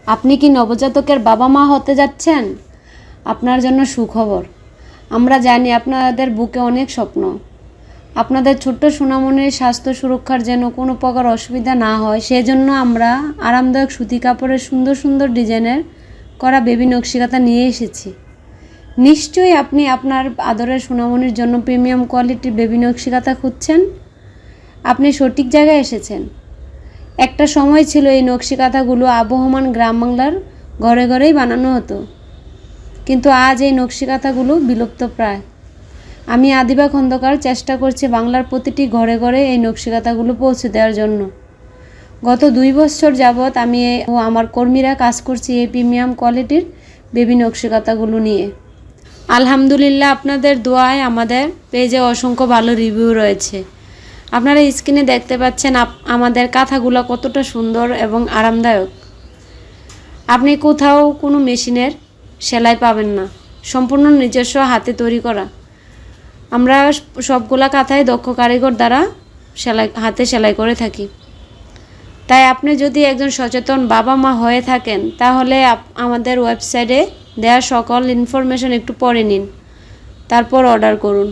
আপনি কি নবজাতকের বাবা মা হতে যাচ্ছেন? আপনার জন্য সুখবর। আমরা জানি আপনাদের বুকে অনেক স্বপ্ন। আপনাদের ছোট্ট সোনামণির স্বাস্থ্য সুরক্ষার যেন কোনো প্রকার অসুবিধা না হয়, সেজন্য আমরা আরামদায়ক সুতি কাপড়ের সুন্দর সুন্দর ডিজাইনের করা বেবি নকশিকাঁথা নিয়ে এসেছি। নিশ্চয়ই আপনি আপনার আদরের সোনামণির জন্য প্রিমিয়াম কোয়ালিটির বেবি নকশিকাঁথা খুঁজছেন। আপনি সঠিক জায়গায় এসেছেন। একটা সময় ছিল এই নকশিকাঁথাগুলো আবহমান গ্রাম বাংলার ঘরে ঘরেই বানানো হতো, কিন্তু আজ এই নকশিকাঁথাগুলো বিলুপ্ত প্রায়। আমি আদিবা খন্দকার চেষ্টা করছি বাংলার প্রতিটি ঘরে ঘরে এই নকশিকাঁথাগুলো পৌঁছে দেওয়ার জন্য। গত 2 বছর যাবৎ আমি ও আমার কর্মীরা কাজ করছি এই প্রিমিয়াম কোয়ালিটির বেবি নকশিকাঁথাগুলো নিয়ে। আলহামদুলিল্লাহ, আপনাদের দোয়ায় আমাদের পেজে অসংখ্য ভালো রিভিউ রয়েছে। আপনারা স্ক্রিনে দেখতে পাচ্ছেন আমাদের কাঁথাগুলো কতটা সুন্দর এবং আরামদায়ক। আপনি কোথাও কোনো মেশিনের সেলাই পাবেন না, সম্পূর্ণ নিজস্ব হাতে তৈরি করা। আমরা সবগুলা কাঁথায় দক্ষ কারিগর দ্বারা হাতে সেলাই করে থাকি। তাই আপনি যদি একজন সচেতন বাবা মা হয়ে থাকেন, তাহলে আমাদের ওয়েবসাইটে দেওয়া সকল ইনফরমেশন একটু পড়ে নিন, তারপর অর্ডার করুন।